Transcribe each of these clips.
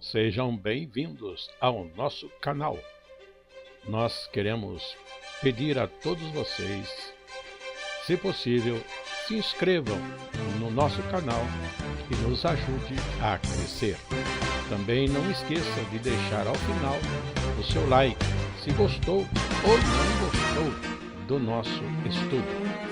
Sejam bem-vindos ao nosso canal. Nós queremos pedir a todos vocês, se possível, se inscrevam no nosso canal e nos ajude a crescer. Também não esqueça de deixar ao final o seu like, se gostou ou não gostou do nosso estudo.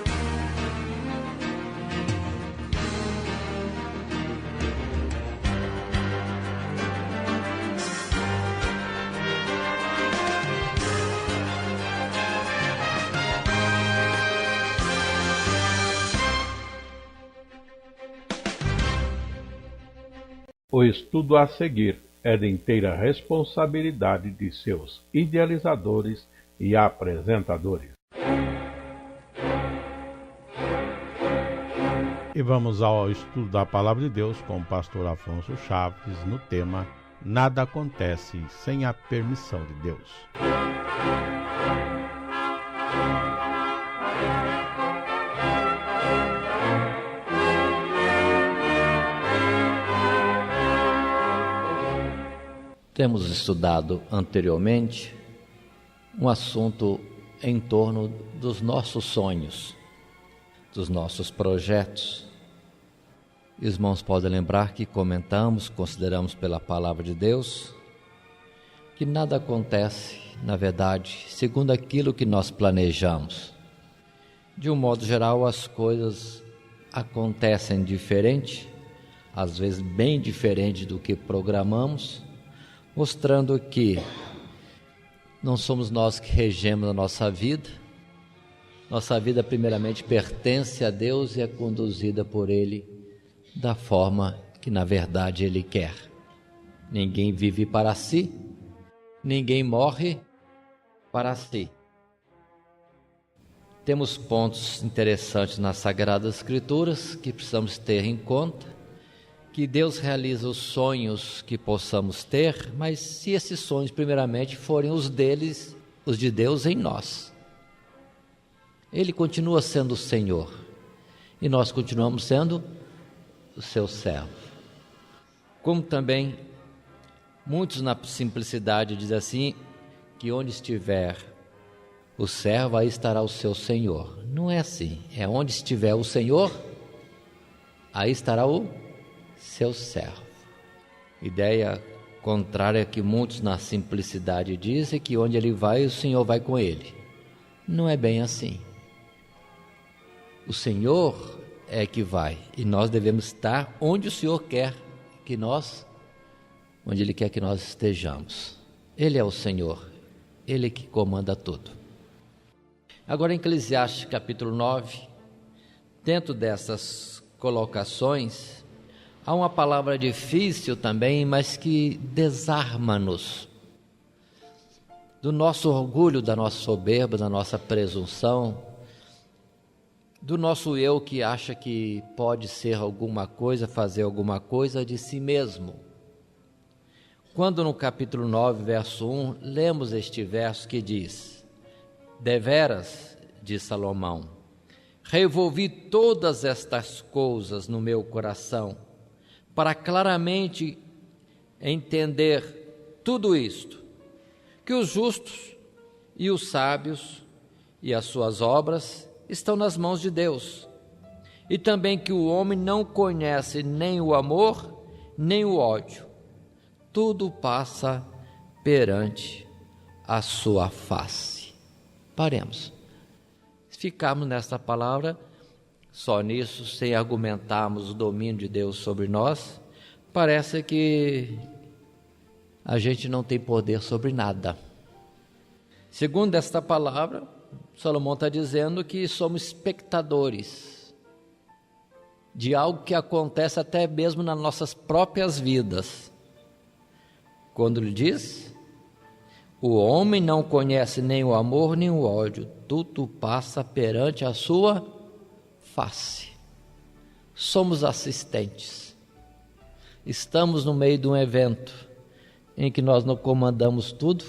O estudo a seguir é de inteira responsabilidade de seus idealizadores e apresentadores. E vamos ao estudo da Palavra de Deus com o pastor Afonso Chaves no tema Nada acontece sem a permissão de Deus. Temos estudado anteriormente um assunto em torno dos nossos sonhos, dos nossos projetos. Os irmãos podem lembrar que consideramos pela palavra de Deus, que nada acontece, na verdade, segundo aquilo que nós planejamos. De um modo geral, as coisas acontecem diferente, às vezes bem diferente do que programamos, mostrando que não somos nós que regemos a nossa vida. Nossa vida primeiramente pertence a Deus e é conduzida por Ele da forma que na verdade Ele quer. Ninguém vive para si, ninguém morre para si. Temos pontos interessantes nas Sagradas Escrituras que precisamos ter em conta, que Deus realiza os sonhos que possamos ter, mas se esses sonhos primeiramente forem os de Deus em nós. Ele continua sendo o Senhor e nós continuamos sendo o seu servo. Como também muitos na simplicidade dizem assim, que onde estiver o servo, aí estará o seu Senhor. Não é assim, é onde estiver o Senhor, aí estará o seu servo. Ideia contrária que muitos na simplicidade dizem, que onde ele vai, o Senhor vai com ele. Não é bem assim. O Senhor é que vai e nós devemos estar onde o Senhor quer que onde Ele quer que nós estejamos. Ele é o Senhor, Ele que comanda tudo. Agora em Eclesiastes capítulo 9, dentro dessas colocações, há uma palavra difícil também, mas que desarma-nos do nosso orgulho, da nossa soberba, da nossa presunção, do nosso eu que acha que pode ser alguma coisa, fazer alguma coisa de si mesmo. Quando no capítulo 9, verso 1, lemos este verso que diz: Deveras, diz Salomão, revolvi todas estas coisas no meu coração, para claramente entender tudo isto, que os justos e os sábios e as suas obras estão nas mãos de Deus, e também que o homem não conhece nem o amor, nem o ódio, tudo passa perante a sua face. Paremos. Se ficarmos nesta palavra, só nisso, sem argumentarmos o domínio de Deus sobre nós, parece que a gente não tem poder sobre nada. Segundo esta palavra, Salomão está dizendo que somos espectadores de algo que acontece até mesmo nas nossas próprias vidas. Quando ele diz: o homem não conhece nem o amor nem o ódio, tudo passa perante a sua face. Somos assistentes. Estamos no meio de um evento em que nós não comandamos tudo,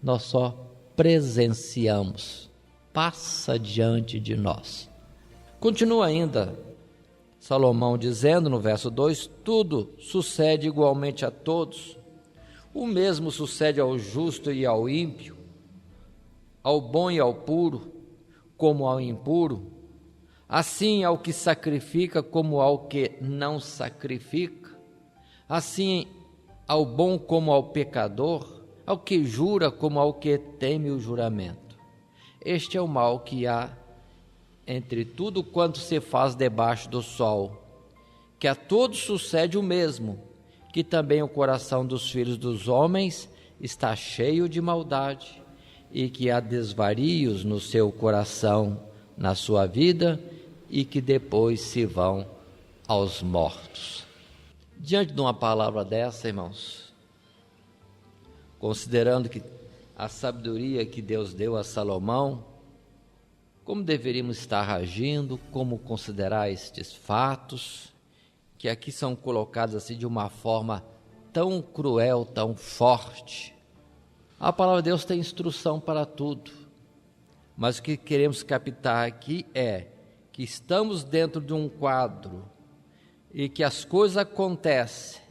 nós só presenciamos. Passa diante de nós. Continua ainda Salomão dizendo no verso 2: tudo sucede igualmente a todos, O mesmo sucede ao justo e ao ímpio, ao bom e ao puro, como ao impuro, assim ao que sacrifica como ao que não sacrifica, assim ao bom como ao pecador, ao que jura como ao que teme o juramento. Este é o mal que há entre tudo quanto se faz debaixo do sol, que a todos sucede o mesmo, que também o coração dos filhos dos homens está cheio de maldade, e que há desvarios no seu coração, na sua vida, e que depois se vão aos mortos. Diante de uma palavra dessa, irmãos, considerando que a sabedoria que Deus deu a Salomão, como deveríamos estar agindo, como considerar estes fatos, que aqui são colocados assim de uma forma tão cruel, tão forte. A palavra de Deus tem instrução para tudo, mas o que queremos captar aqui é que estamos dentro de um quadro e que as coisas acontecem,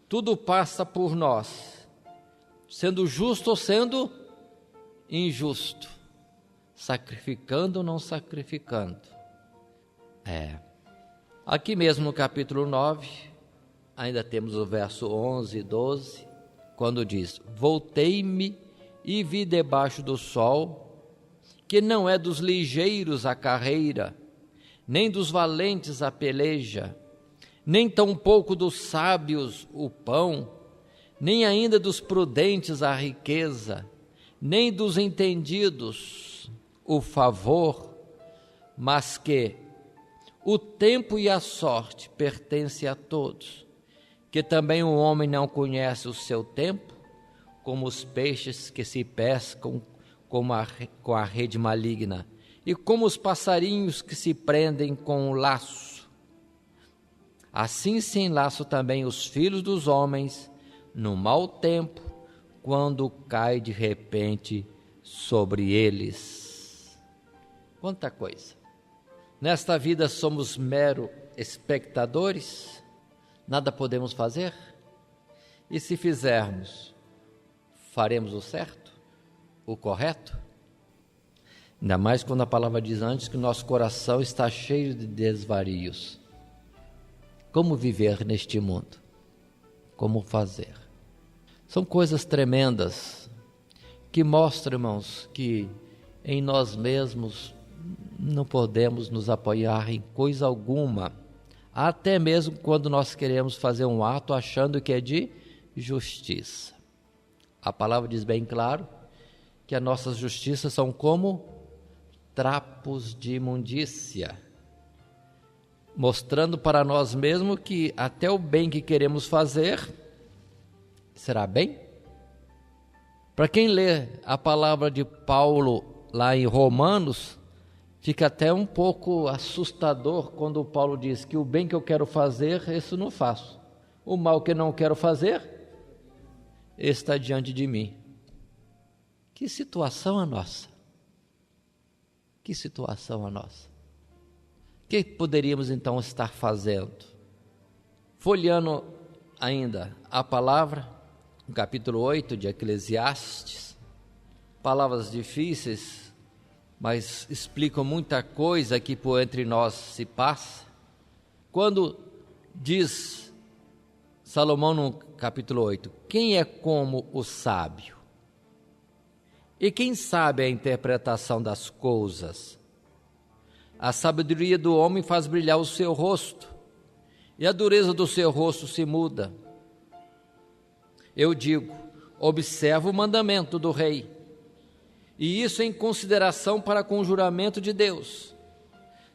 tudo passa por nós, sendo justo ou sendo injusto, sacrificando ou não sacrificando. Aqui mesmo no capítulo 9, ainda temos o verso 11 e 12, quando diz: voltei-me e vi debaixo do sol, que não é dos ligeiros a carreira, nem dos valentes a peleja, nem tampouco dos sábios o pão, nem ainda dos prudentes a riqueza, nem dos entendidos o favor, mas que o tempo e a sorte pertencem a todos, que também o homem não conhece o seu tempo, como os peixes que se pescam com a rede maligna, e como os passarinhos que se prendem com o laço. Assim se enlaçam também os filhos dos homens no mau tempo, quando cai de repente sobre eles. Quanta coisa! Nesta vida somos mero espectadores, nada podemos fazer, e se fizermos, faremos o certo, o correto? Ainda mais quando a palavra diz antes que o nosso coração está cheio de desvarios. Como viver neste mundo? Como fazer? São coisas tremendas que mostram, irmãos, que em nós mesmos não podemos nos apoiar em coisa alguma, até mesmo quando nós queremos fazer um ato achando que é de justiça. A palavra diz bem claro que as nossas justiças são como trapos de imundícia, mostrando para nós mesmos que até o bem que queremos fazer será bem. Para quem lê a palavra de Paulo lá em Romanos, fica até um pouco assustador quando o Paulo diz que o bem que eu quero fazer, isso não faço. O mal que eu não quero fazer, está diante de mim. Que situação a nossa! Que situação a nossa! O que poderíamos então estar fazendo? Folheando ainda a palavra, no capítulo 8 de Eclesiastes, palavras difíceis, mas explicam muita coisa que por entre nós se passa. Quando diz Salomão no capítulo 8, quem é como o sábio? E quem sabe a interpretação das coisas? A sabedoria do homem faz brilhar o seu rosto, e a dureza do seu rosto se muda. Eu digo, observa o mandamento do rei, e isso em consideração para com o juramento de Deus.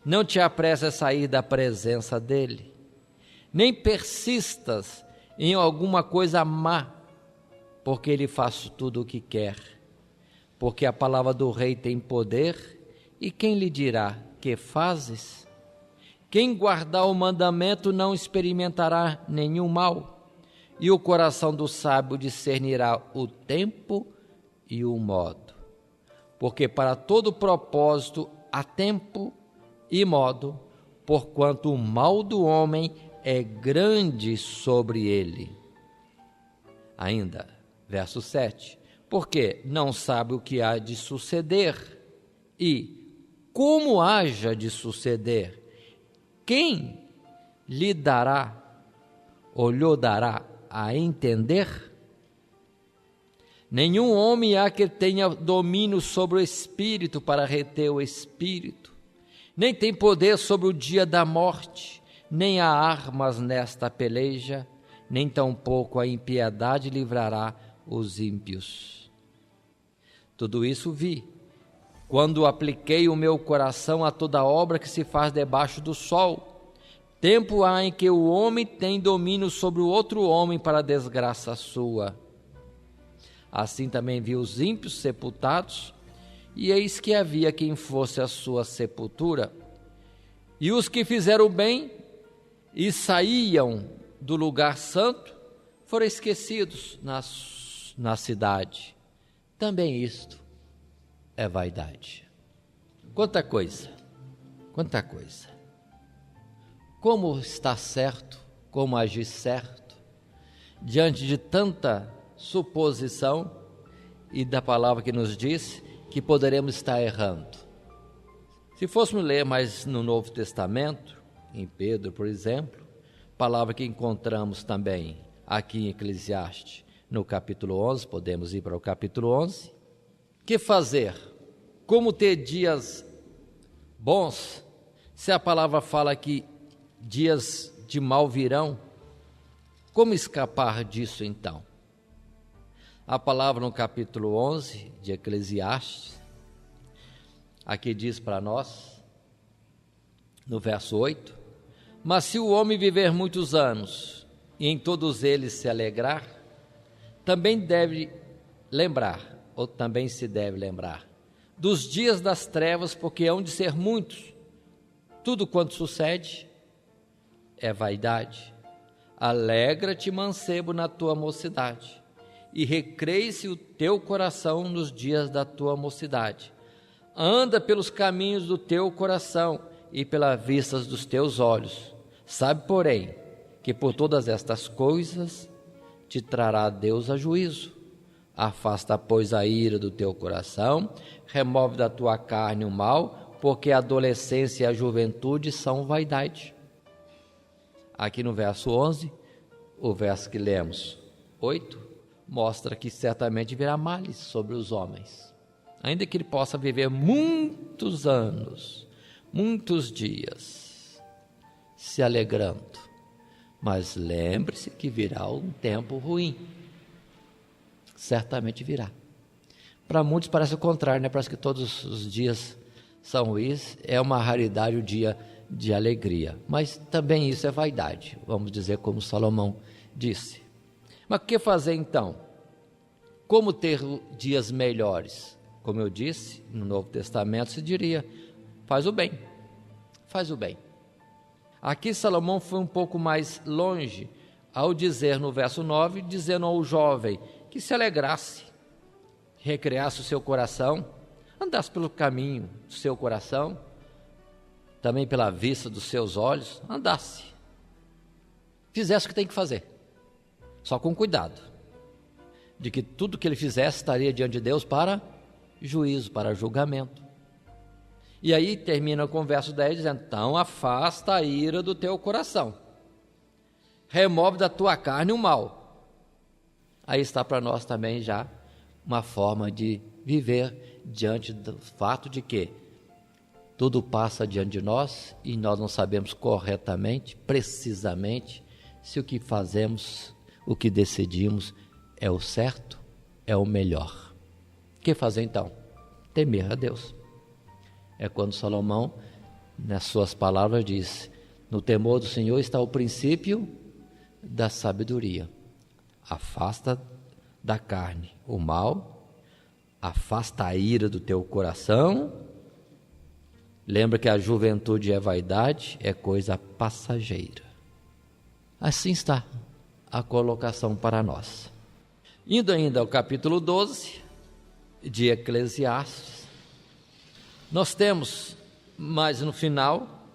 Não te apresses a sair da presença dele, nem persistas em alguma coisa má, porque ele faz tudo o que quer. Porque a palavra do rei tem poder, e quem lhe dirá, que fazes? Quem guardar o mandamento não experimentará nenhum mal, e o coração do sábio discernirá o tempo e o modo. Porque para todo propósito há tempo e modo, porquanto o mal do homem é grande sobre ele. Ainda, Verso 7. Porque não sabe o que há de suceder e como haja de suceder. Quem lhe dará ou lhe dará a entender? Nenhum homem há que tenha domínio sobre o espírito para reter o espírito, nem tem poder sobre o dia da morte, nem há armas nesta peleja, nem tampouco a impiedade livrará os ímpios. Tudo isso vi, quando apliquei o meu coração a toda obra que se faz debaixo do sol. Tempo há em que o homem tem domínio sobre o outro homem para a desgraça sua. Assim também vi os ímpios sepultados, e eis que havia quem fosse a sua sepultura. E os que fizeram bem e saíam do lugar santo foram esquecidos na cidade. Também isto é vaidade. Quanta coisa, quanta coisa. Como estar certo, como agir certo, diante de tanta suposição e da palavra que nos diz que poderemos estar errando. Se fôssemos ler mais no Novo Testamento, em Pedro, por exemplo, palavra que encontramos também aqui em Eclesiastes, no capítulo 11, podemos ir para o capítulo 11. Que fazer? Como ter dias bons, se a palavra fala que dias de mal virão? Como escapar disso então? A palavra no capítulo 11 de Eclesiastes, aqui diz para nós, no verso 8, mas se o homem viver muitos anos e em todos eles se alegrar, também se deve lembrar dos dias das trevas, porque hão de ser muitos. Tudo quanto sucede é vaidade. Alegra-te, mancebo, na tua mocidade, e recreie-se o teu coração nos dias da tua mocidade. Anda pelos caminhos do teu coração e pelas vistas dos teus olhos. Sabe, porém, que por todas estas coisas te trará Deus a juízo. Afasta, pois, a ira do teu coração, remove da tua carne o mal, porque a adolescência e a juventude são vaidade. Aqui no verso 11, o verso que lemos, 8, mostra que certamente virá males sobre os homens, ainda que ele possa viver muitos anos, muitos dias, se alegrando. Mas lembre-se que virá um tempo ruim. Certamente virá. Para muitos parece o contrário, né? Parece que todos os dias são ruins. É uma raridade o dia de alegria. Mas também isso é vaidade, vamos dizer como Salomão disse. Mas o que fazer então? Como ter dias melhores? Como eu disse, no Novo Testamento se diria, faz o bem, faz o bem. Aqui Salomão foi um pouco mais longe, ao dizer no verso 9, dizendo ao jovem que se alegrasse, recreasse o seu coração, andasse pelo caminho do seu coração, também pela vista dos seus olhos, andasse, fizesse o que tem que fazer, só com cuidado, de que tudo que ele fizesse estaria diante de Deus para juízo, para julgamento. E aí termina com o verso 10 dizendo, então afasta a ira do teu coração, remove da tua carne o mal. Aí está para nós também já uma forma de viver diante do fato de que tudo passa diante de nós e nós não sabemos corretamente, precisamente, se o que fazemos, o que decidimos é o certo, é o melhor. O que fazer então? Temer a Deus. É quando Salomão, nas suas palavras, diz, no temor do Senhor está o princípio da sabedoria. Afasta da carne o mal, afasta a ira do teu coração. Lembra que a juventude é vaidade, é coisa passageira. Assim está a colocação para nós. Indo ainda ao capítulo 12 de Eclesiastes, nós temos, mas no final,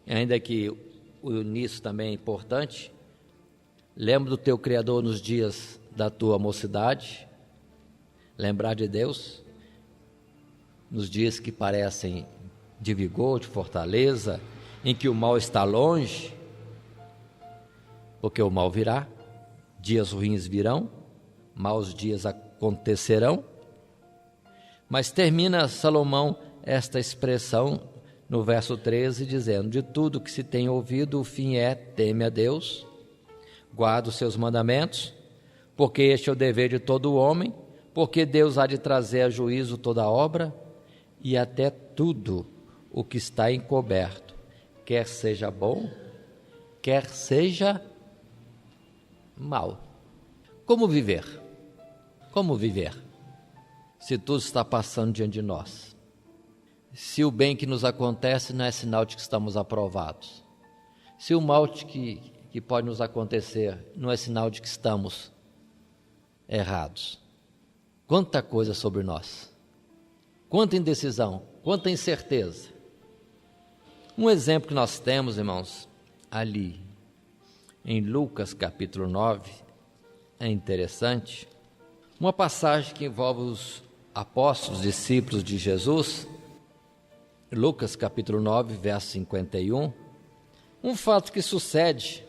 ainda que o início também é importante, Lembra do teu Criador nos dias da tua mocidade. Lembrar de Deus nos dias que parecem de vigor, de fortaleza, em que o mal está longe, porque o mal virá, dias ruins virão, maus dias acontecerão. Mas termina Salomão esta expressão no verso 13, dizendo: de tudo que se tem ouvido, o fim é: teme a Deus, guarda os seus mandamentos, porque este é o dever de todo homem, porque Deus há de trazer a juízo toda obra e até tudo o que está encoberto, quer seja bom, quer seja mal. Como viver? Como viver? Se tudo está passando diante de nós. Se o bem que nos acontece não é sinal de que estamos aprovados. Se o mal que pode nos acontecer não é sinal de que estamos errados. Quanta coisa sobre nós. Quanta indecisão, quanta incerteza. Um exemplo que nós temos, irmãos, ali em Lucas capítulo 9, é interessante. Uma passagem que envolve os apóstolos, discípulos de Jesus. Lucas capítulo 9, verso 51. Um fato que sucede: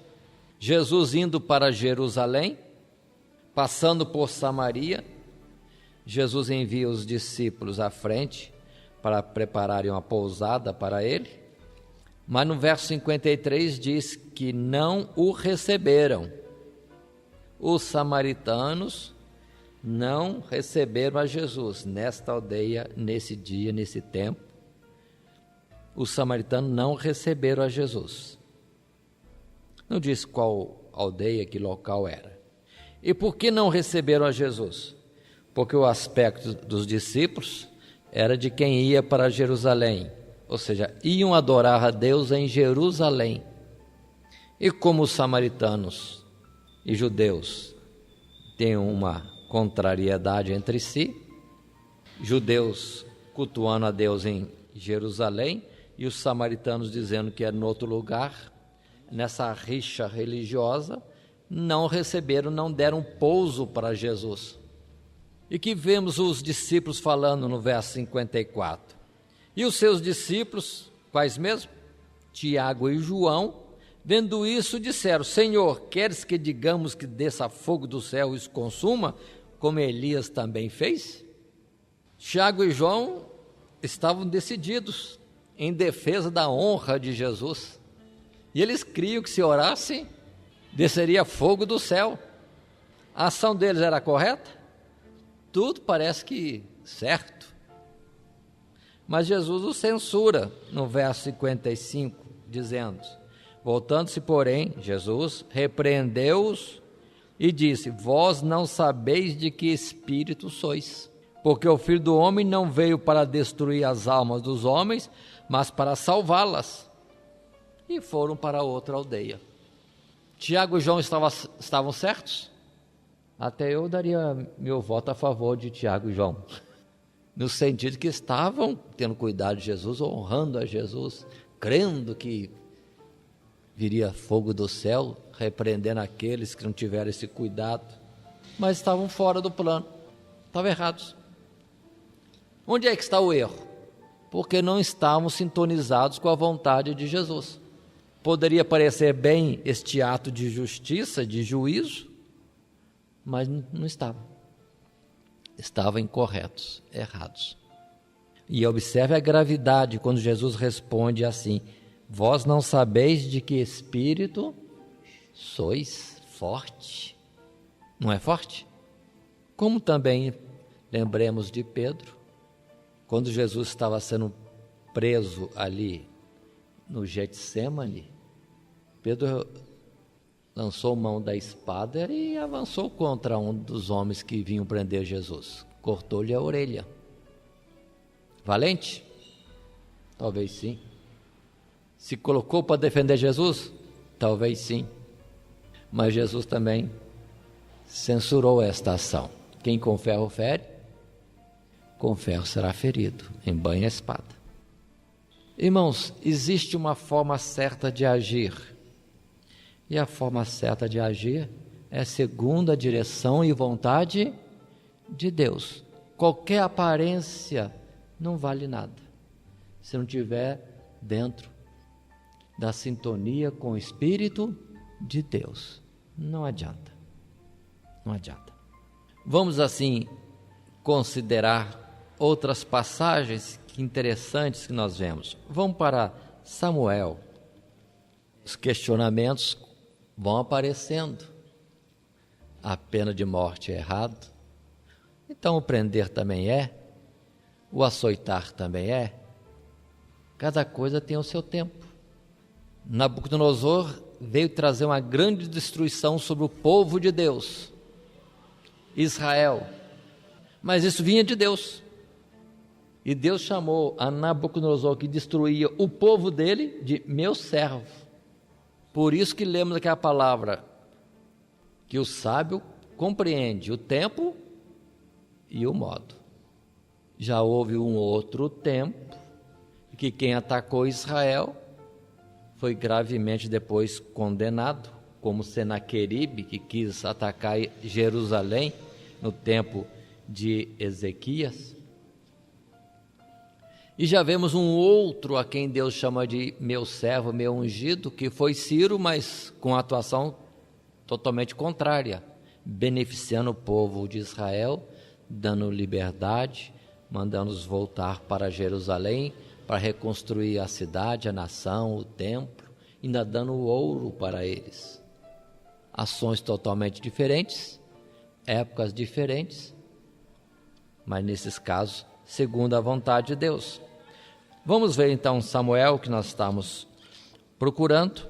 Jesus indo para Jerusalém, passando por Samaria, Jesus envia os discípulos à frente para prepararem uma pousada para ele, mas no verso 53 diz que não o receberam. Os samaritanos não receberam a Jesus nesta aldeia, nesse dia, nesse tempo. Os samaritanos não receberam a Jesus. Não diz qual aldeia, que local era. E por que não receberam a Jesus? Porque o aspecto dos discípulos era de quem ia para Jerusalém, ou seja, iam adorar a Deus em Jerusalém. E como os samaritanos e judeus têm uma contrariedade entre si, judeus cultuando a Deus em Jerusalém e os samaritanos dizendo que era em outro lugar, nessa rixa religiosa, não receberam, não deram pouso para Jesus. E que vemos os discípulos falando no verso 54. E os seus discípulos, quais mesmo? Tiago e João, vendo isso, disseram: Senhor, queres que digamos que desça fogo do céu e os consuma, como Elias também fez? Tiago e João estavam decididos em defesa da honra de Jesus. E eles criam que se orassem, desceria fogo do céu. A ação deles era correta? Tudo parece que certo. Mas Jesus os censura no verso 55, dizendo: voltando-se, porém, Jesus repreendeu-os e disse: vós não sabeis de que espírito sois, porque o Filho do Homem não veio para destruir as almas dos homens, mas para salvá-las. E foram para outra aldeia. Tiago e João estavam certos? Até eu daria meu voto a favor de Tiago e João, no sentido que estavam tendo cuidado de Jesus, honrando a Jesus, crendo que viria fogo do céu, repreendendo aqueles que não tiveram esse cuidado, mas estavam fora do plano, estavam errados. Onde é que está o erro? Porque não estavam sintonizados com a vontade de Jesus. Poderia parecer bem este ato de justiça, de juízo, mas não estavam. Estavam incorretos, errados. E observe a gravidade quando Jesus responde assim: vós não sabeis de que espírito sois. Forte. Não é forte? Como também lembremos de Pedro, quando Jesus estava sendo preso ali no Getsêmani, Pedro lançou mão da espada e avançou contra um dos homens que vinham prender Jesus. Cortou-lhe a orelha. Valente? Talvez sim. Se colocou para defender Jesus? Talvez sim. Mas Jesus também censurou esta ação. Quem com ferro fere, com ferro será ferido. Embainha a espada. Irmãos, existe uma forma certa de agir. E a forma certa de agir é segundo a direção e vontade de Deus. Qualquer aparência não vale nada se não estiver dentro da sintonia com o Espírito de Deus. Não adianta. Vamos assim considerar outras passagens interessantes que nós vemos. Vamos para Samuel. Os questionamentos vão aparecendo. A pena de morte é errado. Então o prender também é. O açoitar também é. Cada coisa tem o seu tempo. Nabucodonosor veio trazer uma grande destruição sobre o povo de Deus, Israel. Mas isso vinha de Deus. E Deus chamou a Nabucodonosor, que destruía o povo dele, de meu servo. Por isso que lemos aquela palavra, que o sábio compreende o tempo e o modo. Já houve um outro tempo, que quem atacou Israel foi gravemente depois condenado, como Senaqueribe, que quis atacar Jerusalém no tempo de Ezequias. E já vemos um outro a quem Deus chama de meu servo, meu ungido, que foi Ciro, mas com atuação totalmente contrária, beneficiando o povo de Israel, dando liberdade, mandando-os voltar para Jerusalém, para reconstruir a cidade, a nação, o templo, ainda dando ouro para eles. Ações totalmente diferentes, épocas diferentes, mas nesses casos, segundo a vontade de Deus. Vamos ver então Samuel, que nós estamos procurando.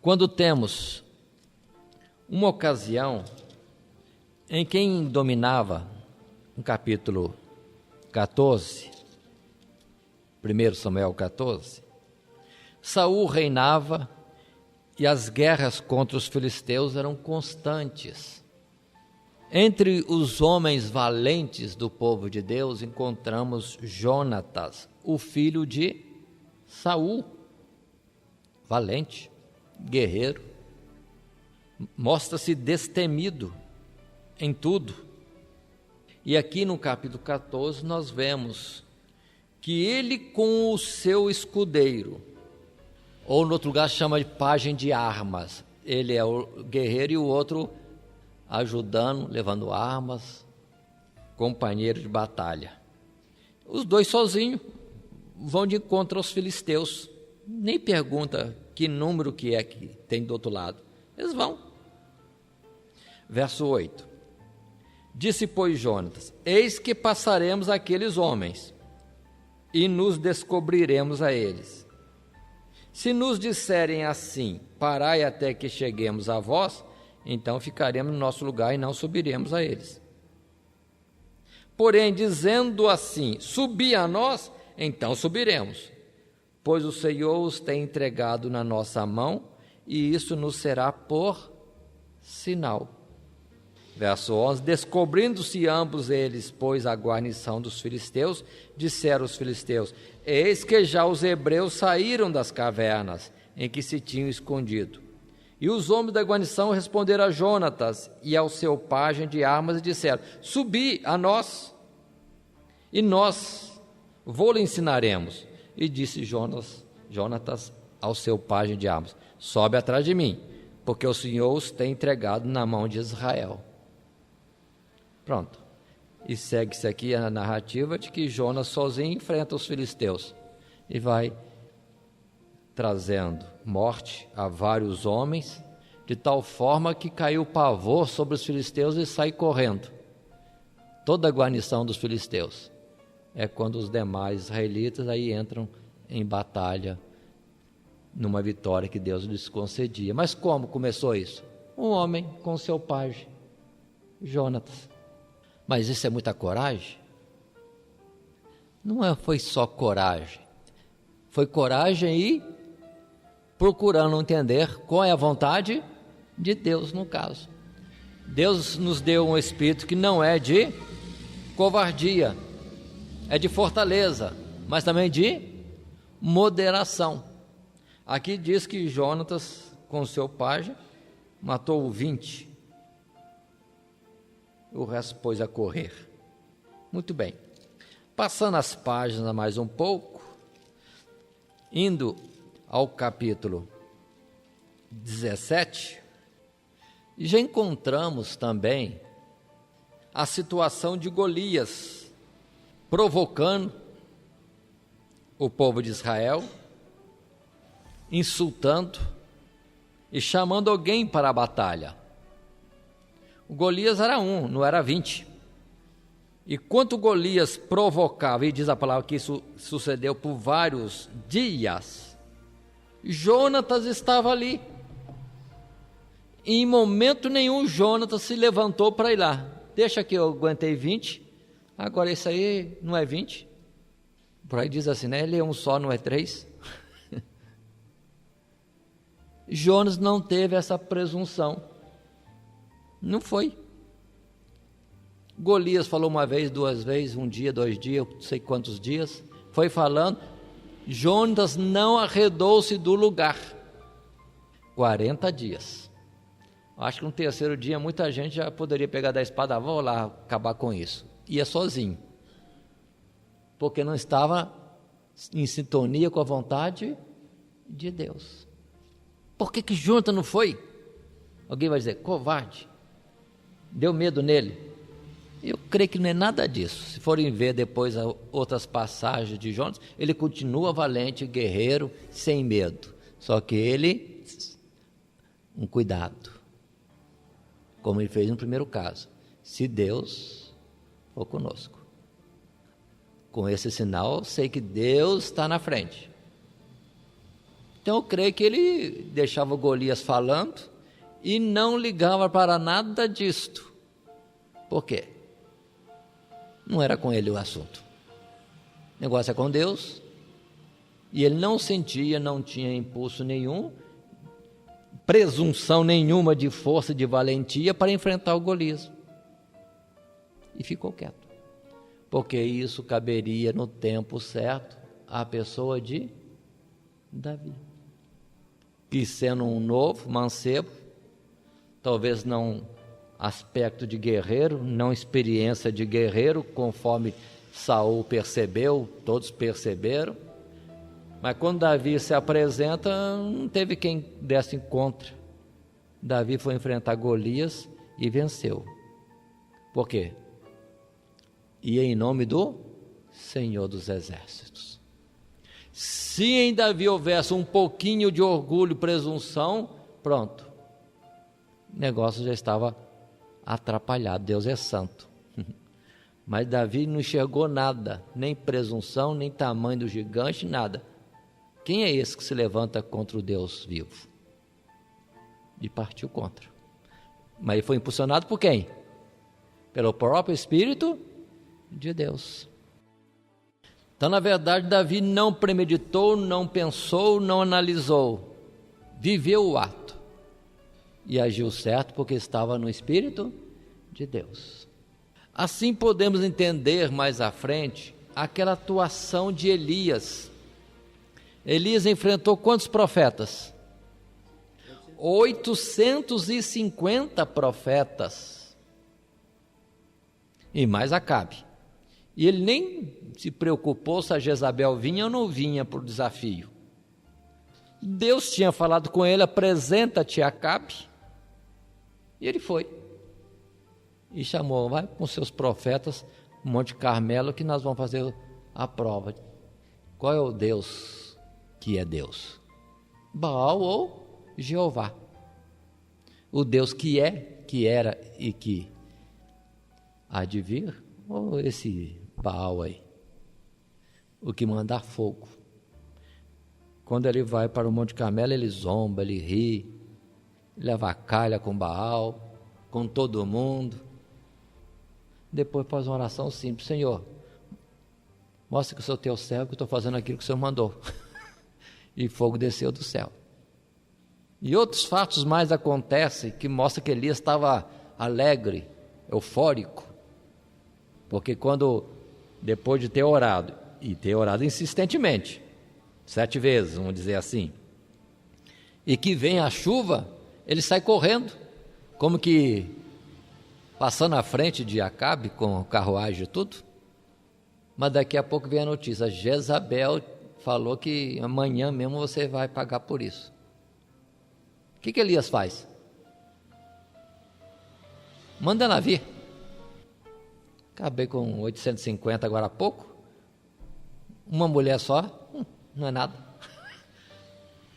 Quando temos uma ocasião em quem dominava, no capítulo 14, 1 Samuel 14, Saul reinava e as guerras contra os filisteus eram constantes. Entre os homens valentes do povo de Deus encontramos Jonatas, o filho de Saul, valente, guerreiro, mostra-se destemido em tudo. E aqui no capítulo 14 nós vemos que ele com o seu escudeiro, ou no outro lugar chama de pajem de armas, ele é o guerreiro e o outro ajudando, levando armas, companheiro de batalha. Os dois sozinhos vão de encontro aos filisteus, nem pergunta que número que é que tem do outro lado, eles vão. Verso 8: Disse, pois, Jonatas: eis que passaremos aqueles homens e nos descobriremos a eles. Se nos disserem assim, parai até que cheguemos a vós, então ficaremos no nosso lugar e não subiremos a eles. Porém, dizendo assim, subi a nós, então subiremos, pois o Senhor os tem entregado na nossa mão, e isso nos será por sinal. Verso 11: Descobrindo-se ambos eles, pois, a guarnição dos filisteus, disseram os filisteus: eis que já os hebreus saíram das cavernas em que se tinham escondido. E os homens da guarnição responderam a Jonatas e ao seu pajem de armas e disseram: subi a nós, e nós vou-lhe ensinaremos. E disse Jonatas ao seu pajem de armas: sobe atrás de mim, porque o Senhor os tem entregado na mão de Israel. Pronto. E segue-se aqui a narrativa de que Jonas sozinho enfrenta os filisteus e vai trazendo morte a vários homens, de tal forma que caiu pavor sobre os filisteus e sai correndo. Toda a guarnição dos filisteus. É quando os demais israelitas aí entram em batalha, numa vitória que Deus lhes concedia. Mas como começou isso? Um homem com seu pajem, Jonatas. Mas isso é muita coragem? Não foi só coragem. Foi coragem e procurando entender qual é a vontade de Deus no caso. Deus nos deu um espírito que não é de covardia, é de fortaleza, mas também de moderação. Aqui diz que Jonatas, com seu pajem, matou 20. O resto pôs a correr. Muito bem. Passando as páginas mais um pouco, indo ao capítulo 17, já encontramos também a situação de Golias, provocando o povo de Israel, insultando e chamando alguém para a batalha. O Golias era um, não era 20. E quanto Golias provocava, e diz a palavra que isso sucedeu por vários dias, Jonatas estava ali. E em momento nenhum Jonatas se levantou para ir lá. Deixa que eu aguentei 20, agora isso aí não é 20. Por aí diz assim, né? Ele é um só, não é 3. Jonas não teve essa presunção. Não foi. Golias falou uma vez, 2 vezes, 1 dia, 2 dias, não sei quantos dias. Foi falando. Jonas não arredou-se do lugar. 40 dias. Acho que no 3º dia muita gente já poderia pegar da espada, vou lá acabar com isso. Ia sozinho. Porque não estava em sintonia com a vontade de Deus. Por que Jonatas não foi? Alguém vai dizer, covarde. Deu medo nele. Eu creio que não é nada disso. Se forem ver depois outras passagens de Jonas, ele continua valente, guerreiro, sem medo. Só que ele, um cuidado. Como ele fez no primeiro caso. Se Deus for conosco. Com esse sinal, sei que Deus está na frente. Então eu creio que ele deixava o Golias falando e não ligava para nada disto. Por quê? Não era com ele o assunto. O negócio é com Deus. E ele não sentia, não tinha impulso nenhum, presunção nenhuma de força, de valentia para enfrentar o Golias. E ficou quieto. Porque isso caberia no tempo certo à pessoa de Davi. Que sendo um novo, mancebo, talvez não aspecto de guerreiro, não experiência de guerreiro, conforme Saul percebeu, todos perceberam, mas quando Davi se apresenta, não teve quem desse contra. Davi foi enfrentar Golias e venceu. Por quê? Ia em nome do Senhor dos Exércitos. Se em Davi houvesse um pouquinho de orgulho, presunção, pronto, o negócio já estava atrapalhado. Deus é santo. Mas Davi não enxergou nada, nem presunção, nem tamanho do gigante, nada. Quem é esse que se levanta contra o Deus vivo? E partiu contra. Mas ele foi impulsionado por quem? Pelo próprio Espírito de Deus. Então, na verdade, Davi não premeditou, não pensou, não analisou. Viveu o ato. E agiu certo porque estava no Espírito de Deus. Assim podemos entender mais à frente aquela atuação de Elias. Elias enfrentou quantos profetas? 850 profetas. E mais Acabe. E ele nem se preocupou se a Jezabel vinha ou não vinha para o desafio. Deus tinha falado com ele, apresenta-te a Acabe. E ele foi. E chamou, vai com seus profetas, Monte Carmelo, que nós vamos fazer a prova. Qual é o Deus que é Deus? Baal ou Jeová? O Deus que é, que era e que há de vir? Ou esse Baal aí? O que manda fogo. Quando ele vai para o Monte Carmelo, ele zomba, ele ri, leva a calha com Baal, com todo mundo. Depois faz uma oração simples: Senhor, mostra que eu sou teu servo, que eu estou fazendo aquilo que o Senhor mandou. E fogo desceu do céu. E outros fatos mais acontecem que mostram que Elias estava alegre, eufórico. Porque quando, depois de ter orado, e ter orado insistentemente, 7 vezes, vamos dizer assim, e que vem a chuva, ele sai correndo, como que passando à frente de Acabe com carruagem e tudo. Mas daqui a pouco vem a notícia: Jezabel falou que amanhã mesmo você vai pagar por isso. O que Elias faz? Manda ela vir. Acabei com 850 agora há pouco. Uma mulher só, não é nada.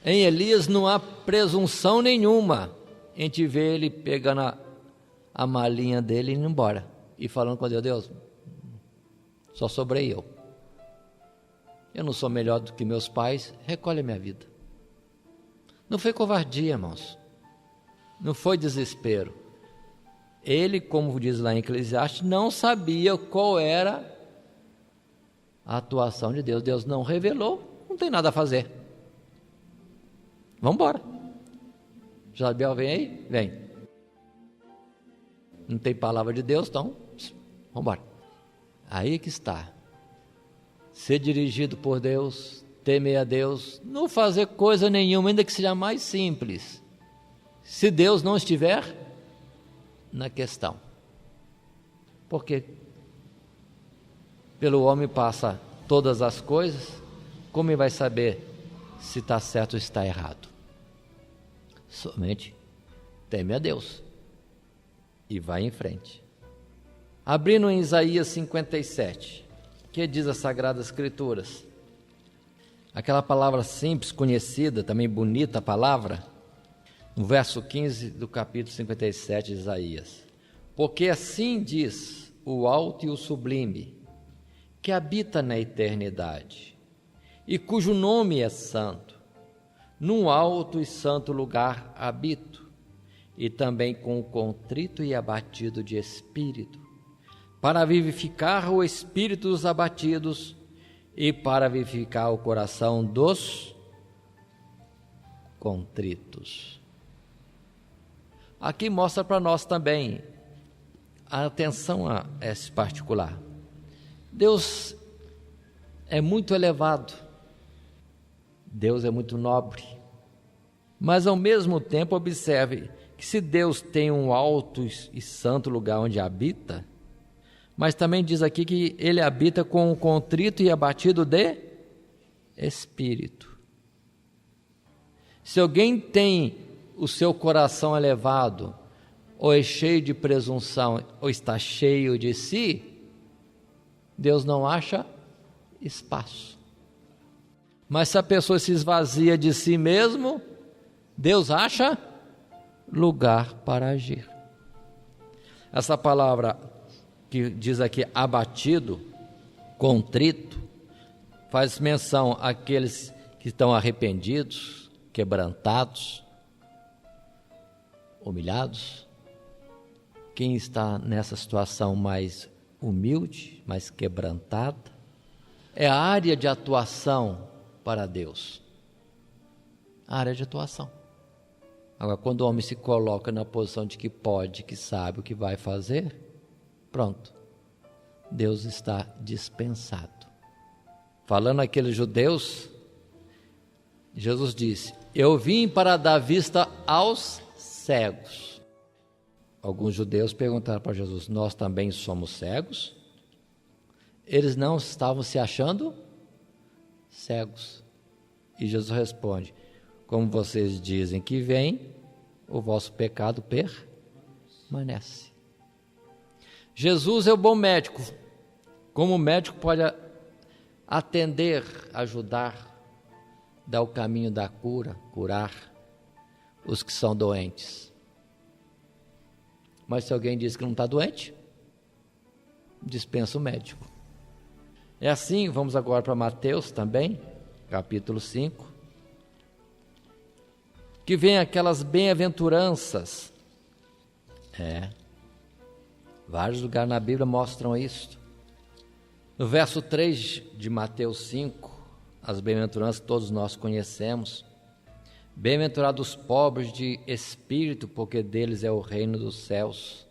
Em Elias não há presunção nenhuma. A gente vê ele pegando a malinha dele e indo embora. E falando com Deus: Deus, só sobrei eu. Eu não sou melhor do que meus pais, recolhe a minha vida. Não foi covardia, irmãos. Não foi desespero. Ele, como diz lá em Eclesiastes, não sabia qual era a atuação de Deus. Deus não revelou, não tem nada a fazer. Vamos embora. Jezabel vem aí? Vem. Não tem palavra de Deus, então vamos embora. Aí que está. Ser dirigido por Deus, temer a Deus, não fazer coisa nenhuma, ainda que seja mais simples, se Deus não estiver na questão. Porque pelo homem passa todas as coisas, como ele vai saber se está certo ou está errado? Somente teme a Deus e vai em frente. Abrindo em Isaías 57, que diz as Sagradas Escrituras, aquela palavra simples, conhecida, também bonita a palavra, no verso 15 do capítulo 57 de Isaías: porque assim diz o alto e o sublime, que habita na eternidade, e cujo nome é santo, num alto e santo lugar habito, e também com o contrito e abatido de espírito, para vivificar o espírito dos abatidos e para vivificar o coração dos contritos. Aqui mostra para nós também a atenção a esse particular. Deus é muito elevado, Deus é muito nobre, mas ao mesmo tempo observe que se Deus tem um alto e santo lugar onde habita, mas também diz aqui que ele habita com o contrito e abatido de espírito. Se alguém tem o seu coração elevado, ou é cheio de presunção, ou está cheio de si, Deus não acha espaço. Mas se a pessoa se esvazia de si mesmo, Deus acha lugar para agir. Essa palavra que diz aqui abatido, contrito, faz menção àqueles que estão arrependidos, quebrantados, humilhados. Quem está nessa situação mais humilde, mais quebrantada, é a área de atuação para Deus. A área de atuação. Agora, quando o homem se coloca na posição de que pode, que sabe o que vai fazer, pronto, Deus está dispensado. Falando àqueles judeus, Jesus disse: eu vim para dar vista aos cegos. Alguns judeus perguntaram para Jesus: nós também somos cegos? Eles não estavam se achando cegos. E Jesus responde: como vocês dizem que vem, o vosso pecado permanece. Jesus é o bom médico. Como médico pode atender, ajudar, dar o caminho da cura, curar os que são doentes. Mas se alguém diz que não está doente, dispensa o médico. É assim, vamos agora para Mateus também, capítulo 5, que vem aquelas bem-aventuranças. Vários lugares na Bíblia mostram isso. No verso 3 de Mateus 5, as bem-aventuranças que todos nós conhecemos. Bem-aventurados os pobres de espírito, porque deles é o reino dos céus.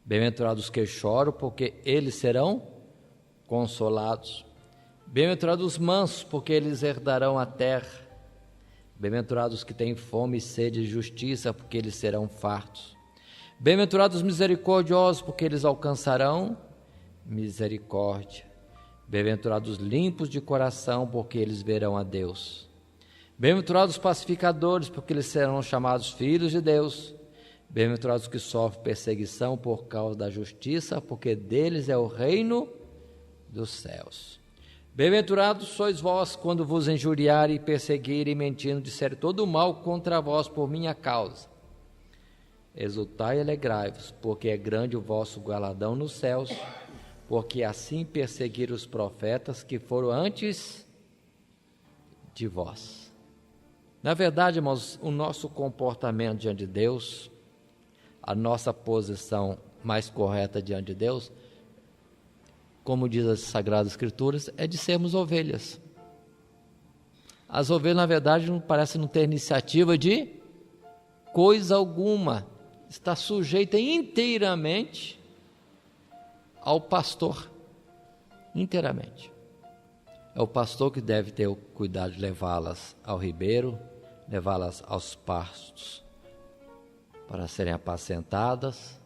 Bem-aventurados os que choram, porque eles serão consolados. Bem-aventurados os mansos, porque eles herdarão a terra. Bem-aventurados os que têm fome e sede de justiça, porque eles serão fartos. Bem-aventurados os misericordiosos, porque eles alcançarão misericórdia. Bem-aventurados os limpos de coração, porque eles verão a Deus. Bem-aventurados os pacificadores, porque eles serão chamados filhos de Deus. Bem-aventurados os que sofrem perseguição por causa da justiça, porque deles é o reino dos céus. Bem-aventurados sois vós quando vos injuriarem e perseguirem, mentindo, disserem todo o mal contra vós por minha causa. Exultai e alegrai-vos, porque é grande o vosso galardão nos céus, porque assim perseguiram os profetas que foram antes de vós. Na verdade, irmãos, o nosso comportamento diante de Deus, a nossa posição mais correta diante de Deus, como diz as Sagradas Escrituras, é de sermos ovelhas. As ovelhas, na verdade, parecem não ter iniciativa de coisa alguma, está sujeita inteiramente ao pastor, inteiramente. É o pastor que deve ter o cuidado de levá-las ao ribeiro, levá-las aos pastos para serem apacentadas.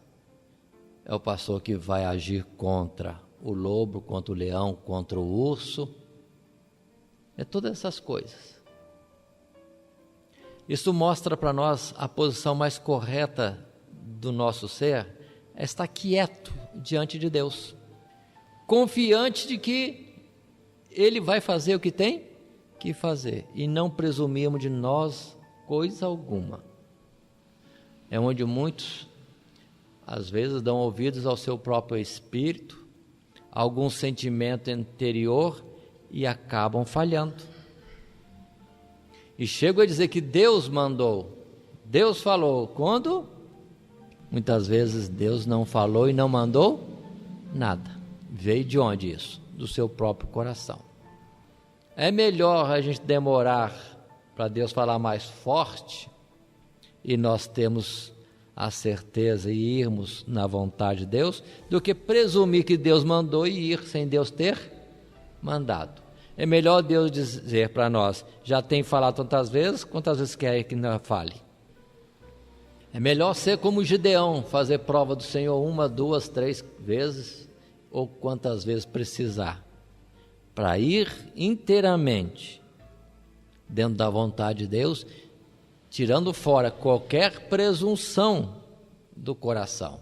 É o pastor que vai agir contra o lobo, contra o leão, contra o urso. É todas essas coisas. Isso mostra para nós a posição mais correta do nosso ser, é estar quieto diante de Deus, confiante de que Ele vai fazer o que tem que fazer, e não presumirmos de nós coisa alguma. É onde muitos, às vezes, dão ouvidos ao seu próprio espírito, a algum sentimento interior, e acabam falhando. E chegam a dizer que Deus mandou, Deus falou, quando muitas vezes Deus não falou e não mandou nada. Veio de onde isso? Do seu próprio coração. É melhor a gente demorar para Deus falar mais forte e nós temos a certeza e irmos na vontade de Deus, do que presumir que Deus mandou e ir sem Deus ter mandado. É melhor Deus dizer para nós, já tem falado tantas vezes, quantas vezes quer que não fale? É melhor ser como Gideão, fazer prova do Senhor 1, 2, 3 vezes, ou quantas vezes precisar, para ir inteiramente dentro da vontade de Deus, tirando fora qualquer presunção do coração.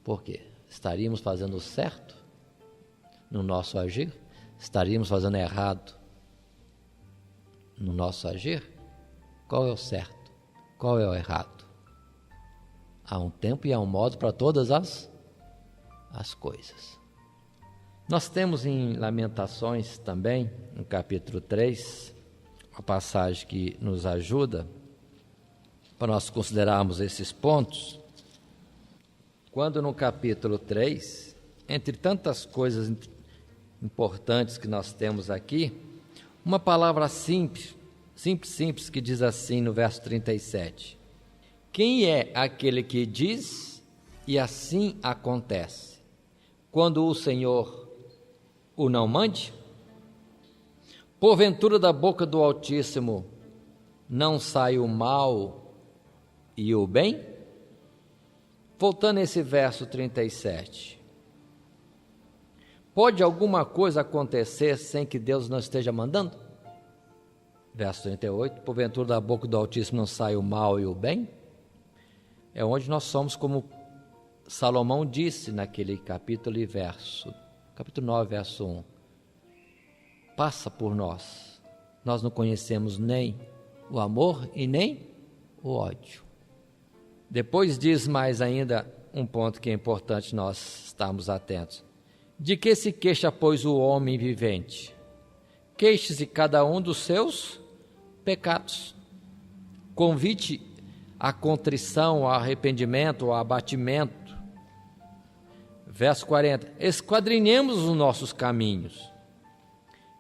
Por quê? Estaríamos fazendo certo no nosso agir? Estaríamos fazendo errado no nosso agir? Qual é o certo? Qual é o errado? Há um tempo e há um modo para todas as coisas. Nós temos em Lamentações também, no capítulo 3, uma passagem que nos ajuda para nós considerarmos esses pontos. Quando no capítulo 3, entre tantas coisas importantes que nós temos aqui, uma palavra simples, que diz assim no verso 37. Quem é aquele que diz e assim acontece, quando o Senhor o não mande? Porventura da boca do Altíssimo não sai o mal e o bem? Voltando a esse verso 37. Pode alguma coisa acontecer sem que Deus não esteja mandando? Verso 38, porventura da boca do Altíssimo não sai o mal e o bem? É onde nós somos como Salomão disse naquele capítulo e verso, capítulo 9, verso 1. Passa por nós, nós não conhecemos nem o amor e nem o ódio. Depois diz mais ainda um ponto que é importante nós estarmos atentos. De que se queixa, pois, o homem vivente? Queixe-se cada um dos seus pecados. Convite à contrição, ao arrependimento, ao abatimento. Verso 40. Esquadrinhemos os nossos caminhos,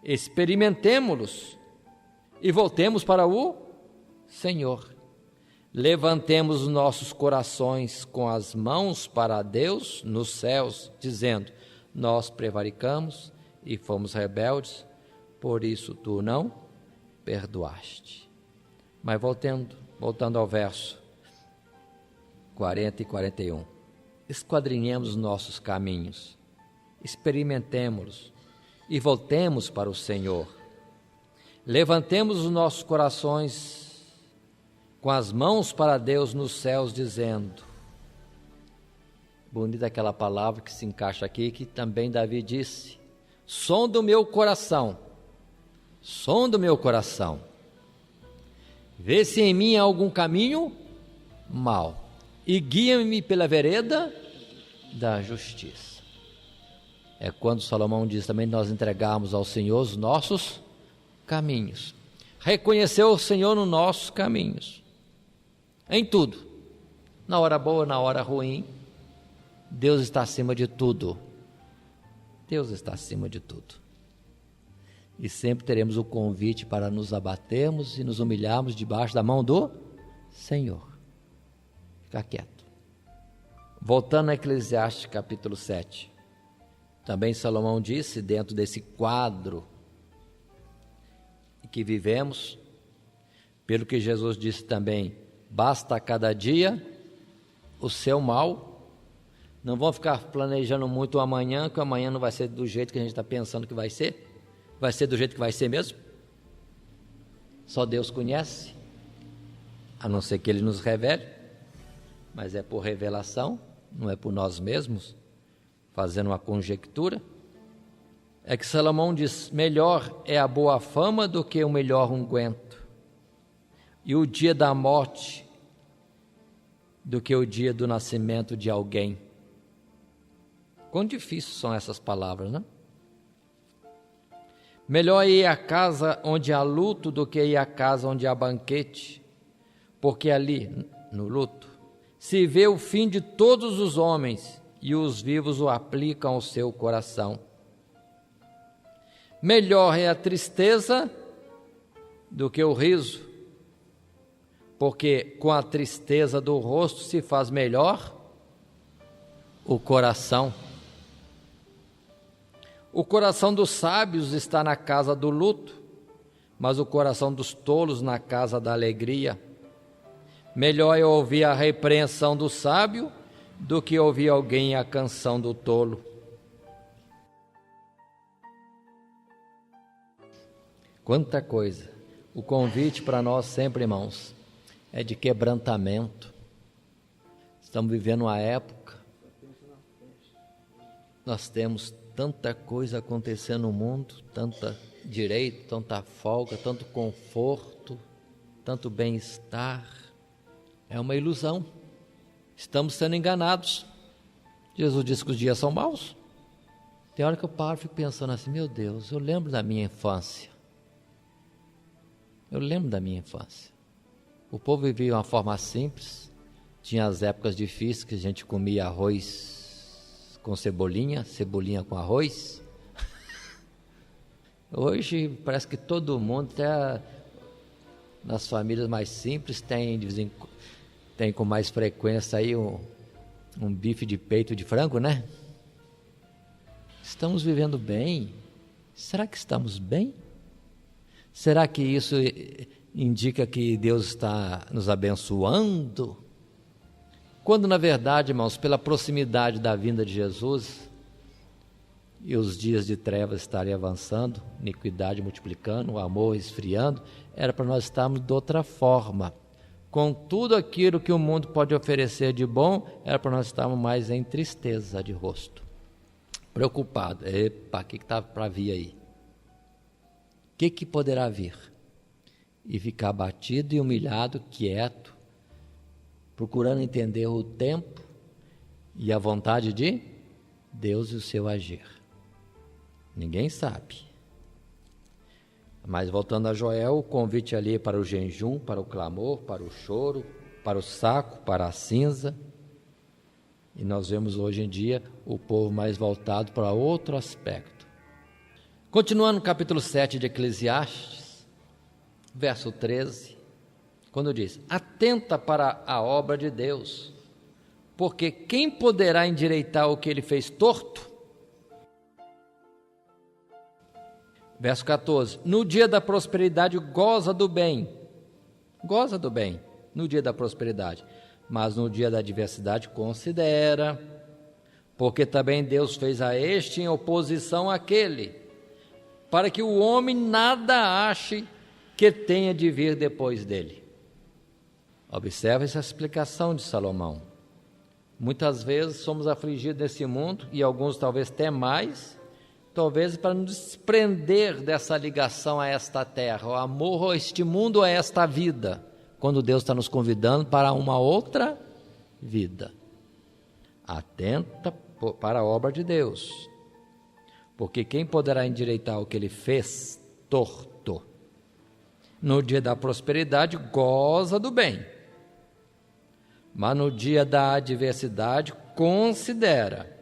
experimentemo-los e voltemos para o Senhor. Levantemos os nossos corações com as mãos para Deus nos céus, dizendo: nós prevaricamos e fomos rebeldes, por isso tu não perdoaste. Mas voltando ao verso 40 e 41. Esquadrinhemos nossos caminhos, experimentemo-los e voltemos para o Senhor. Levantemos os nossos corações com as mãos para Deus nos céus, dizendo... Bonita aquela palavra que se encaixa aqui, que também Davi disse: som do meu coração, vê se em mim há algum caminho mau e guia-me pela vereda da justiça. É quando Salomão diz também: nós entregarmos ao Senhor os nossos caminhos, reconhecer o Senhor nos nossos caminhos, em tudo, na hora boa, na hora ruim. Deus está acima de tudo. Deus está acima de tudo. E sempre teremos o convite para nos abatermos e nos humilharmos debaixo da mão do Senhor. Ficar quieto. Voltando a Eclesiastes capítulo 7. Também Salomão disse, dentro desse quadro que vivemos, pelo que Jesus disse também: basta a cada dia o seu mal. Não vão ficar planejando muito o amanhã, que o amanhã não vai ser do jeito que a gente está pensando que vai ser. Vai ser do jeito que vai ser mesmo. Só Deus conhece, a não ser que Ele nos revele, mas é por revelação, não é por nós mesmos, fazendo uma conjectura. É que Salomão diz: melhor é a boa fama do que o melhor unguento, e o dia da morte do que o dia do nascimento de alguém. Quão difíceis são essas palavras, né? Melhor é ir à casa onde há luto do que ir à casa onde há banquete, porque ali, no luto, se vê o fim de todos os homens, e os vivos o aplicam ao seu coração. Melhor é a tristeza do que o riso, porque com a tristeza do rosto se faz melhor o coração. O coração dos sábios está na casa do luto, mas o coração dos tolos na casa da alegria. Melhor é ouvir a repreensão do sábio do que ouvir alguém a canção do tolo. Quanta coisa! O convite para nós sempre, irmãos, é de quebrantamento. Estamos vivendo uma época, nós temos tanta coisa acontecendo no mundo, tanta direito, tanta folga, tanto conforto, tanto bem-estar. É uma ilusão. Estamos sendo enganados. Jesus disse que os dias são maus. Tem hora que eu paro e fico pensando assim: meu Deus, eu lembro da minha infância. O povo vivia de uma forma simples. Tinha as épocas difíceis que a gente comia arroz com cebolinha com arroz. Hoje parece que todo mundo, até nas famílias mais simples, tem com mais frequência aí um bife de peito de frango, né? Estamos vivendo bem? Será que estamos bem? Será que isso indica que Deus está nos abençoando? Quando, na verdade, irmãos, pela proximidade da vinda de Jesus e os dias de trevas estarem avançando, iniquidade multiplicando, o amor esfriando, era para nós estarmos de outra forma. Com tudo aquilo que o mundo pode oferecer de bom, era para nós estarmos mais em tristeza de rosto, preocupado. Epa, o que está para vir aí? O que poderá vir? E ficar abatido e humilhado, quieto, procurando entender o tempo e a vontade de Deus e o seu agir. Ninguém sabe. Mas voltando a Joel, o convite ali é para o jejum, para o clamor, para o choro, para o saco, para a cinza. E nós vemos hoje em dia o povo mais voltado para outro aspecto. Continuando no capítulo 7 de Eclesiastes, verso 13, quando diz: atenta para a obra de Deus, porque quem poderá endireitar o que ele fez torto? Verso 14: no dia da prosperidade goza do bem, no dia da prosperidade, mas no dia da adversidade considera, porque também Deus fez a este em oposição àquele, para que o homem nada ache que tenha de vir depois dele. Observe essa explicação de Salomão. Muitas vezes somos afligidos nesse mundo, e alguns talvez até mais, talvez para nos desprender dessa ligação a esta terra, o amor a este mundo, a esta vida, quando Deus está nos convidando para uma outra vida. Atenta para a obra de Deus, porque quem poderá endireitar o que ele fez torto? No dia da prosperidade goza do bem, mas no dia da adversidade considera,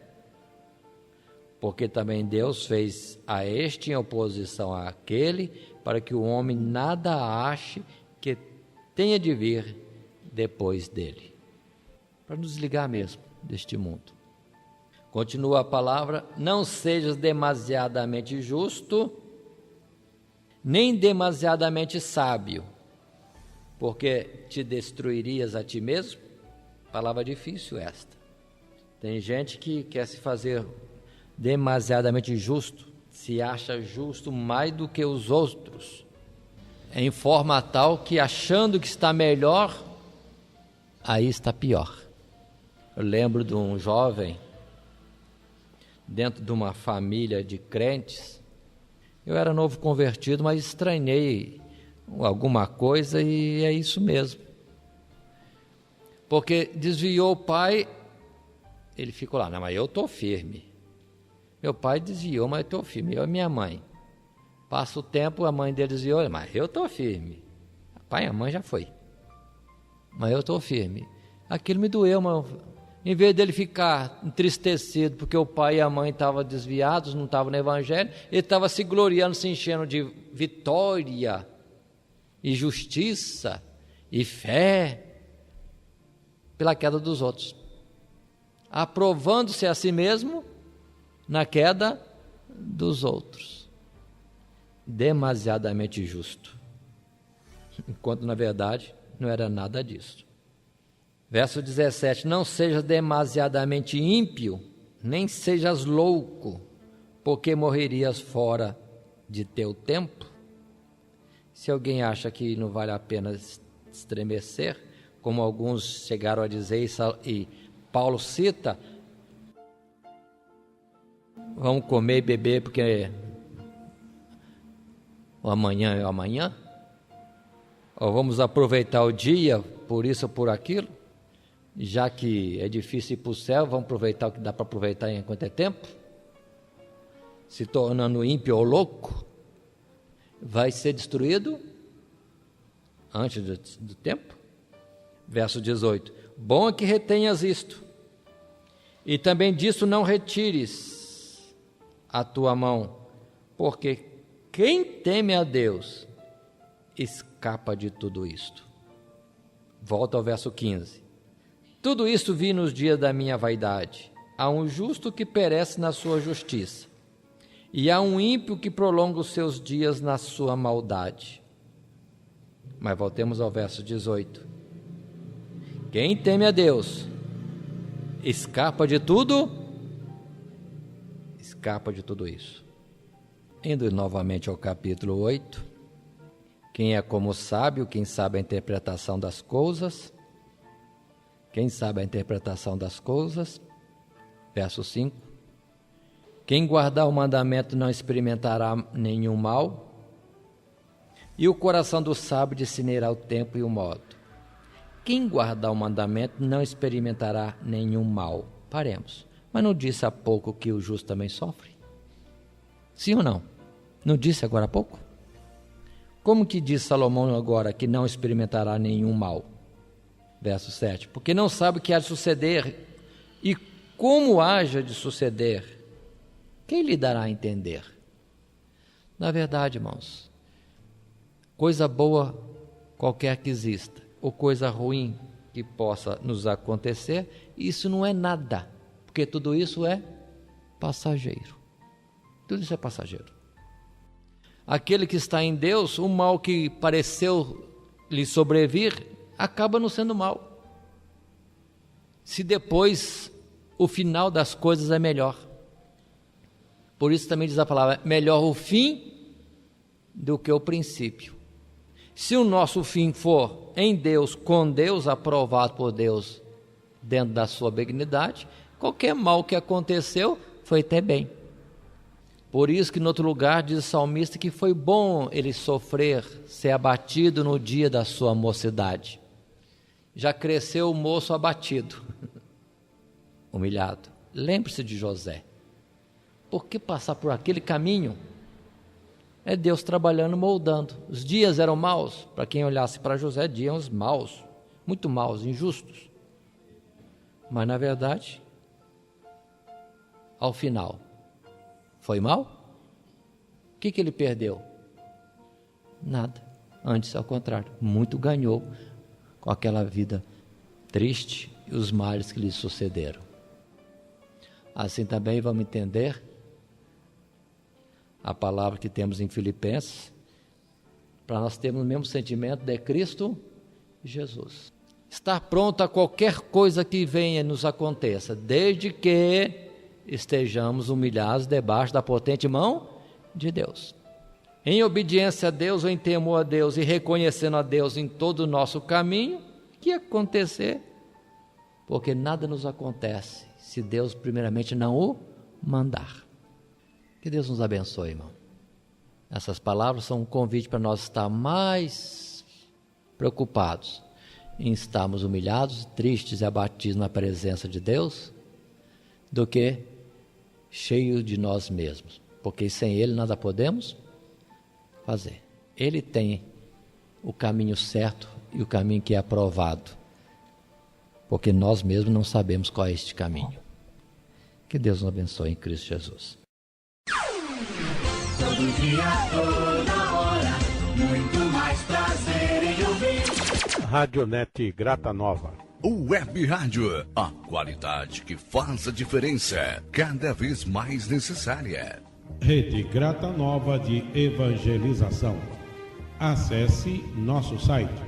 porque também Deus fez a este em oposição àquele, para que o homem nada ache que tenha de vir depois dele. Para nos desligar mesmo deste mundo. Continua a palavra: não sejas demasiadamente justo, nem demasiadamente sábio, porque te destruirias a ti mesmo. Palavra difícil esta. Tem gente que quer se fazer demasiadamente justo, se acha justo mais do que os outros, em forma tal que, achando que está melhor, aí está pior. Eu lembro de um jovem dentro de uma família de crentes. Eu era novo convertido, mas estranhei alguma coisa, e é isso mesmo, porque desviou o pai, ele ficou lá: não, mas eu estou firme. Meu pai desviou, mas eu estou firme. Eu e minha mãe. Passa o tempo, a mãe dele desviou, mas eu estou firme. O pai e a mãe já foi, mas eu estou firme. Aquilo me doeu, mas em vez dele ficar entristecido porque o pai e a mãe estavam desviados, não estavam no evangelho, ele estava se gloriando, se enchendo de vitória e justiça e fé pela queda dos outros, aprovando-se a si mesmo na queda dos outros. Demasiadamente justo, enquanto na verdade não era nada disso. Verso 17: não sejas demasiadamente ímpio, nem sejas louco, porque morrerias fora de teu tempo. Se alguém acha que não vale a pena estremecer, como alguns chegaram a dizer, e Paulo cita: vamos comer e beber porque o amanhã é o amanhã, ou vamos aproveitar o dia por isso ou por aquilo, já que é difícil ir para o céu, vamos aproveitar o que dá para aproveitar enquanto é tempo, se tornando ímpio ou louco, vai ser destruído antes do tempo. Verso 18: bom é que retenhas isto, e também disso não retires a tua mão, porque quem teme a Deus escapa de tudo isto. Volta ao verso 15: tudo isto vi nos dias da minha vaidade. Há um justo que perece na sua justiça, e há um ímpio que prolonga os seus dias na sua maldade. Mas voltemos ao verso 18: quem teme a Deus escapa de tudo isso. Indo novamente ao capítulo 8: quem é como sábio, quem sabe a interpretação das coisas. Verso 5: quem guardar o mandamento não experimentará nenhum mal, e o coração do sábio discernirá o tempo e o modo. Quem guardar o mandamento não experimentará nenhum mal. Paremos. Mas não disse há pouco que o justo também sofre? Sim ou não? Não disse agora há pouco? Como que diz Salomão agora que não experimentará nenhum mal? Verso 7: porque não sabe o que há de suceder, e como haja de suceder, quem lhe dará a entender? Na verdade, irmãos, coisa boa qualquer que exista, ou coisa ruim que possa nos acontecer, isso não é nada, porque tudo isso é passageiro. Tudo isso é passageiro. aquele que está em Deus, o mal que pareceu lhe sobrevir, acaba não sendo mal. Se depois o final das coisas é melhor. Por isso também diz a palavra, melhor o fim do que o princípio. Se o nosso fim for em Deus, com Deus, aprovado por Deus, dentro da sua benignidade, qualquer mal que aconteceu foi até bem. Por isso que em outro lugar diz o salmista que foi bom ele sofrer, ser abatido no dia da sua mocidade. Já cresceu o moço abatido, humilhado. Lembre-se de José. Por que passar por aquele caminho? É Deus trabalhando, moldando. Os dias eram maus, para quem olhasse para José, dias maus, muito maus, injustos. Mas na verdade, ao final, foi mal? O que ele perdeu? Nada. Antes, ao contrário, muito ganhou com aquela vida triste e os males que lhe sucederam. Assim também vamos entender a palavra que temos em Filipenses, para nós termos o mesmo sentimento de Cristo Jesus. Estar pronto a qualquer coisa que venha e nos aconteça, desde que estejamos humilhados debaixo da potente mão de Deus. Em obediência a Deus ou em temor a Deus e reconhecendo a Deus em todo o nosso caminho, o que acontecer? Porque nada nos acontece se Deus primeiramente não o mandar. Que Deus nos abençoe, irmão. Essas palavras são um convite para nós estar mais preocupados em estarmos humilhados, tristes e abatidos na presença de Deus, do que cheio de nós mesmos, porque sem Ele nada podemos fazer. Ele tem o caminho certo e o caminho que é aprovado, porque nós mesmos não sabemos qual é este caminho. Que Deus nos abençoe em Cristo Jesus. Todo dia, toda hora, muito mais prazer em ouvir. Radionet Grata Nova. Web Rádio, a qualidade que faz a diferença, cada vez mais necessária. Rede Grata Nova de Evangelização. Acesse nosso site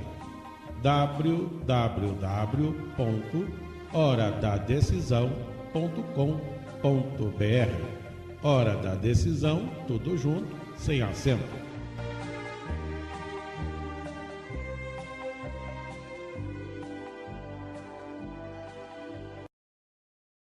www.horadadecisão.com.br. Hora da Decisão, tudo junto, sem acento.